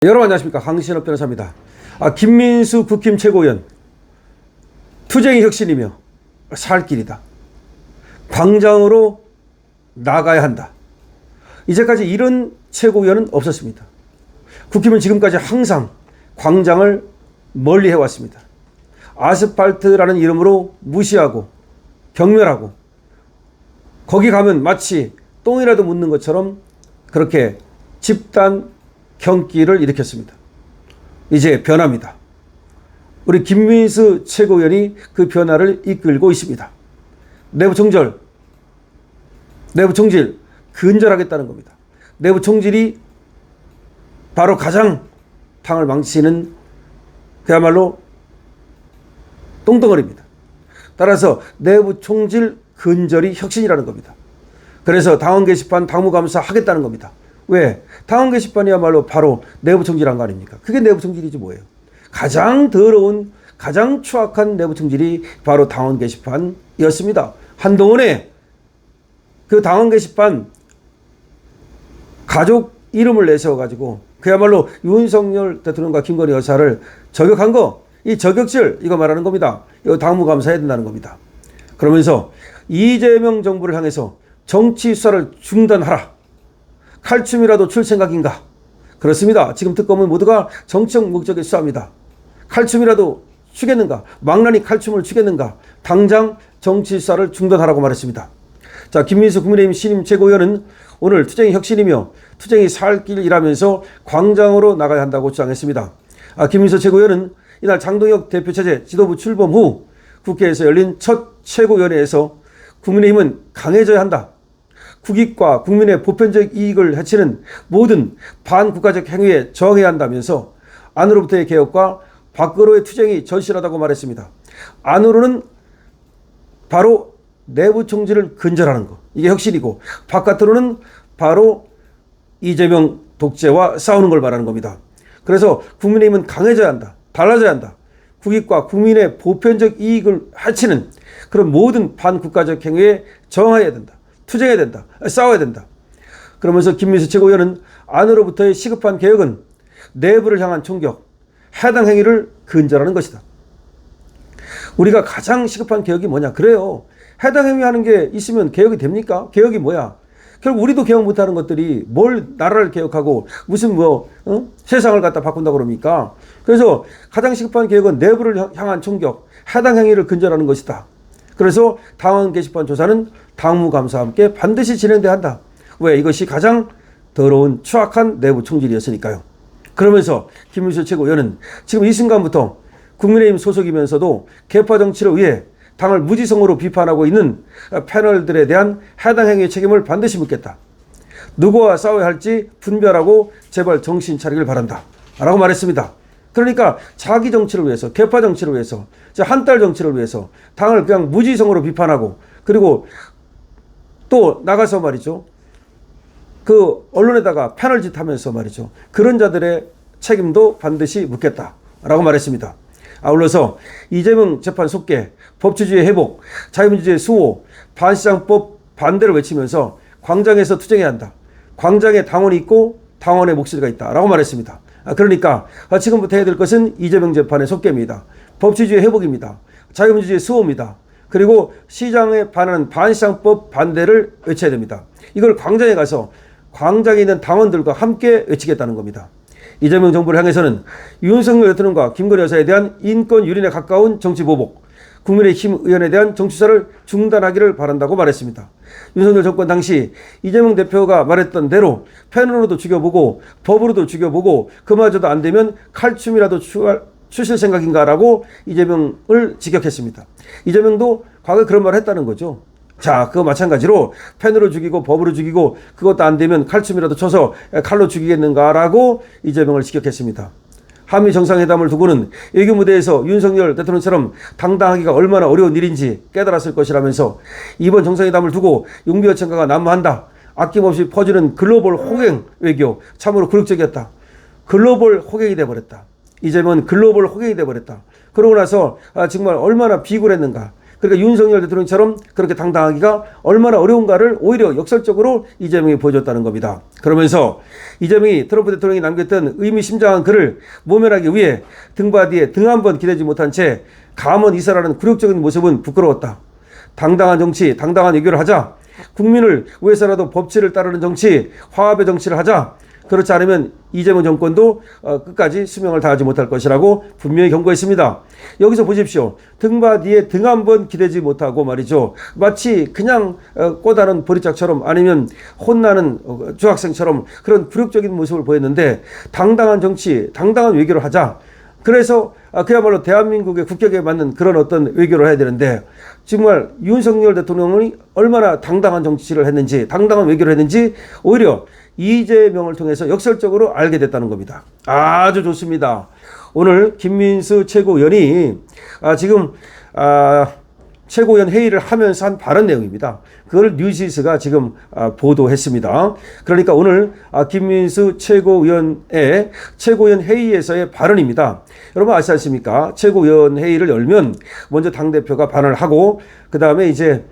여러분 안녕하십니까, 강신업 변호사입니다. 김민수 국힘 최고위원, 투쟁이 혁신이며 살 길이다, 광장으로 나가야 한다. 이제까지 이런 최고위원은 없었습니다. 국힘은 지금까지 항상 광장을 멀리 해왔습니다. 아스팔트라는 이름으로 무시하고 경멸하고, 거기 가면 마치 똥이라도 묻는 것처럼 그렇게 집단 경기를 일으켰습니다. 이제 변화입니다. 우리 김민수 최고위원이 그 변화를 이끌고 있습니다. 내부 총질 근절하겠다는 겁니다. 내부 총질이 바로 가장 당을 망치는 그야말로 똥덩어리입니다. 따라서 내부 총질 근절이 혁신이라는 겁니다. 그래서 당원 게시판 당무감사 하겠다는 겁니다. 왜? 당원 게시판이야말로 바로 내부 총질한 거 아닙니까? 그게 내부 총질이지 뭐예요. 가장 더러운, 가장 추악한 내부 총질이 바로 당원 게시판이었습니다. 한동훈의 그 당원 게시판 가족 이름을 내세워가지고 그야말로 윤석열 대통령과 김건희 여사를 저격한 거, 이 저격질, 이거 말하는 겁니다. 이거 당무감사해야 된다는 겁니다. 그러면서 이재명 정부를 향해서 정치 수사를 중단하라. 칼춤이라도 출 생각인가? 그렇습니다. 지금 특검은 모두가 정치적 목적에 수사합니다. 칼춤이라도 추겠는가? 망나니 칼춤을 추겠는가? 당장 정치 수사를 중단하라고 말했습니다. 자, 김민수 국민의힘 신임 최고위원은 오늘 투쟁이 혁신이며 투쟁이 살 길이라면서 광장으로 나가야 한다고 주장했습니다. 김민수 최고위원은 이날 장동혁 대표 체제 지도부 출범 후 국회에서 열린 첫 최고위원회에서 국민의힘은 강해져야 한다. 국익과 국민의 보편적 이익을 해치는 모든 반국가적 행위에 저항해야 한다면서 안으로부터의 개혁과 밖으로의 투쟁이 절실하다고 말했습니다. 안으로는 바로 내부 총질을 근절하는 것, 이게 혁신이고, 바깥으로는 바로 이재명 독재와 싸우는 걸 말하는 겁니다. 그래서 국민의힘은 강해져야 한다, 달라져야 한다. 국익과 국민의 보편적 이익을 해치는 그런 모든 반국가적 행위에 저항해야 된다. 투쟁해야 된다. 싸워야 된다. 그러면서 김민수 최고위원은 안으로부터의 시급한 개혁은 내부를 향한 총격, 해당 행위를 근절하는 것이다. 우리가 가장 시급한 개혁이 뭐냐? 그래요. 해당 행위 하는 게 있으면 개혁이 됩니까? 개혁이 뭐야? 결국 우리도 개혁 못하는 것들이 뭘 나라를 개혁하고 무슨 세상을 갖다 바꾼다고 그럽니까? 그래서 가장 시급한 개혁은 내부를 향한 총격, 해당 행위를 근절하는 것이다. 그래서 당원 게시판 조사는 당무감사와 함께 반드시 진행돼야 한다. 왜? 이것이 가장 더러운 추악한 내부 총질이었으니까요. 그러면서 김민수 최고위원은 지금 이 순간부터 국민의힘 소속이면서도 계파 정치를 위해 당을 무지성으로 비판하고 있는 패널들에 대한 해당 행위의 책임을 반드시 묻겠다. 누구와 싸워야 할지 분별하고 제발 정신 차리길 바란다. 라고 말했습니다. 그러니까 자기 정치를 위해서, 계파 정치를 위해서, 한달 정치를 위해서 당을 그냥 무지성으로 비판하고, 그리고 또 나가서 말이죠, 그 언론에다가 패널짓 하면서 말이죠, 그런 자들의 책임도 반드시 묻겠다라고 말했습니다. 아울러서 이재명 재판 속개, 법치주의 회복, 자유민주주의 수호, 반시장법 반대를 외치면서 광장에서 투쟁해야 한다. 광장에 당원이 있고 당원의 목소리가 있다라고 말했습니다. 그러니까 지금부터 해야 될 것은 이재명 재판의 속개입니다. 법치주의 회복입니다. 자유민주주의 수호입니다. 그리고 시장에 반하는 반시장법 반대를 외쳐야 됩니다. 이걸 광장에 가서 광장에 있는 당원들과 함께 외치겠다는 겁니다. 이재명 정부를 향해서는 윤석열 대통령과 김건희 여사에 대한 인권 유린에 가까운 정치 보복, 국민의힘 의원에 대한 정치수사를 중단하기를 바란다고 말했습니다. 윤석열 정권 당시 이재명 대표가 말했던 대로 펜으로도 죽여보고 법으로도 죽여보고 그마저도 안 되면 칼춤이라도 추실 생각인가라고 이재명을 직격했습니다. 이재명도 과거에 그런 말을 했다는 거죠. 자, 그거 마찬가지로 펜으로 죽이고 법으로 죽이고 그것도 안 되면 칼춤이라도 쳐서 칼로 죽이겠는가라고 이재명을 직격했습니다. 한미 정상회담을 두고는 외교 무대에서 윤석열 대통령처럼 당당하기가 얼마나 어려운 일인지 깨달았을 것이라면서 이번 정상회담을 두고 용비어천가가 난무한다. 아낌없이 퍼지는 글로벌 호갱 외교, 참으로 굴욕적이었다. 글로벌 호갱이 돼버렸다. 이재명은 글로벌 호갱이 돼버렸다. 그러고 나서 정말 얼마나 비굴했는가. 그러니까 윤석열 대통령처럼 그렇게 당당하기가 얼마나 어려운가를 오히려 역설적으로 이재명이 보여줬다는 겁니다. 그러면서 이재명이 트럼프 대통령이 남겼던 의미심장한 글을 모면하기 위해 등받이에 등 한 번 기대지 못한 채 감언 이사라는 굴욕적인 모습은 부끄러웠다. 당당한 정치, 당당한 외교를 하자. 국민을 위해서라도 법치를 따르는 정치, 화합의 정치를 하자. 그렇지 않으면 이재명 정권도 끝까지 수명을 다하지 못할 것이라고 분명히 경고했습니다. 여기서 보십시오. 등받이에 등 한 번 기대지 못하고 말이죠. 마치 그냥 꼬다른 보리짝처럼 아니면 혼나는 중학생처럼 그런 굴욕적인 모습을 보였는데 당당한 정치, 당당한 외교를 하자. 그래서 그야말로 대한민국의 국격에 맞는 그런 어떤 외교를 해야 되는데 정말 윤석열 대통령이 얼마나 당당한 정치를 했는지 당당한 외교를 했는지 오히려 이재명을 통해서 역설적으로 알게 됐다는 겁니다. 아주 좋습니다. 오늘 김민수 최고위원이 지금 최고위원 회의를 하면서 한 발언 내용입니다. 그걸 뉴시스가 지금 보도했습니다. 그러니까 오늘 김민수 최고위원의 최고위원 회의에서의 발언입니다. 여러분 아시지 않습니까? 최고위원 회의를 열면 먼저 당대표가 발언을 하고 그 다음에 이제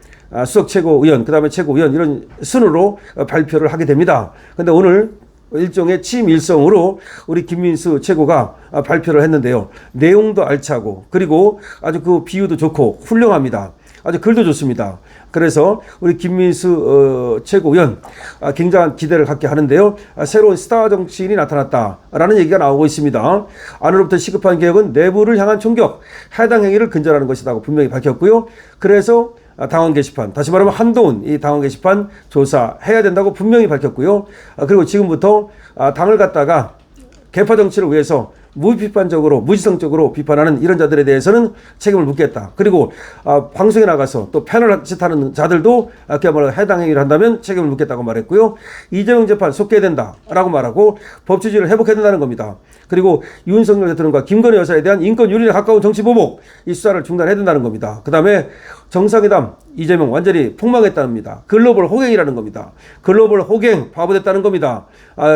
수석 최고위원, 그 다음에 최고위원 이런 순으로 발표를 하게 됩니다. 그런데 오늘 일종의 취임 일성으로 우리 김민수 최고가 발표를 했는데요. 내용도 알차고 그리고 아주 그 비유도 좋고 훌륭합니다. 아주 글도 좋습니다. 그래서 우리 김민수 최고위원 굉장한 기대를 갖게 하는데요. 새로운 스타 정치인이 나타났다라는 얘기가 나오고 있습니다. 안으로부터 시급한 개혁은 내부를 향한 총격, 해당 행위를 근절하는 것이라고 분명히 밝혔고요. 그래서 당원 게시판, 다시 말하면 한동훈 이 당원 게시판 조사해야 된다고 분명히 밝혔고요. 그리고 지금부터 당을 갖다가 개파 정치를 위해서 무비판적으로 무지성적으로 비판하는 이런 자들에 대해서는 책임을 묻겠다. 그리고 방송에 나가서 또 패널 짓하는 자들도 그야말로 해당 행위를 한다면 책임을 묻겠다고 말했고요. 이재명 재판 속개해야 된다라고 말하고 법치주의를 회복해야 된다는 겁니다. 그리고 윤석열 대통령과 김건희 여사에 대한 인권 유린에 가까운 정치 보복 이 수사를 중단해야 된다는 겁니다. 그 다음에 정상회담 이재명 완전히 폭망했답니다. 글로벌 호갱이라는 겁니다. 글로벌 호갱 바보됐다는 겁니다.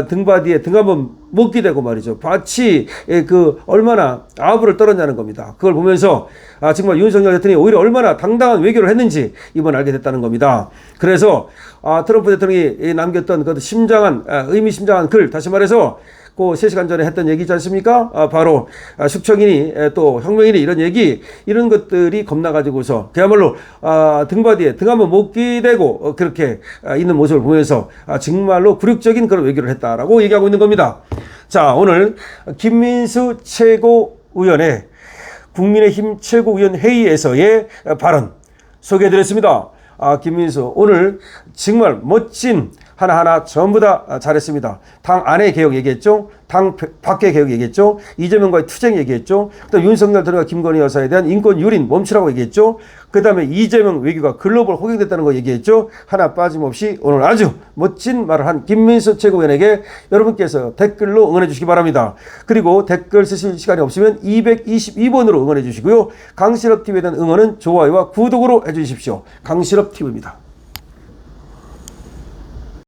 등받이에 등 한번 못 기대고 말이죠. 마치 그 얼마나 아부를 떨었냐는 겁니다. 그걸 보면서 정말 윤석열 대통령이 오히려 얼마나 당당한 외교를 했는지 이번 알게 됐다는 겁니다. 그래서 트럼프 대통령이 남겼던 그 심장한 의미심장한 글, 다시 말해서 그 3시간 전에 했던 얘기지 않습니까? 바로 숙청이니 또 혁명이니 이런 얘기 이런 것들이 겁나가지고서 그야말로 등받이에 등 한번 못 기대고 그렇게 있는 모습을 보면서 정말로 굴욕적인 그런 외교를 했다라고 얘기하고 있는 겁니다. 자, 오늘 김민수 최고위원의 국민의힘 최고위원 회의에서의 발언 소개해드렸습니다. 김민수 오늘 정말 멋진 하나하나 전부 다 잘했습니다. 당 안의 개혁 얘기했죠. 당 밖의 개혁 얘기했죠. 이재명과의 투쟁 얘기했죠. 또 윤석열 대통령과 김건희 여사에 대한 인권 유린 멈추라고 얘기했죠. 그 다음에 이재명 외교가 글로벌 호갱됐다는 거 얘기했죠. 하나 빠짐없이 오늘 아주 멋진 말을 한 김민수 최고위원에게 여러분께서 댓글로 응원해 주시기 바랍니다. 그리고 댓글 쓰실 시간이 없으면 222번으로 응원해 주시고요. 강실업TV에 대한 응원은 좋아요와 구독으로 해 주십시오. 강실업TV입니다.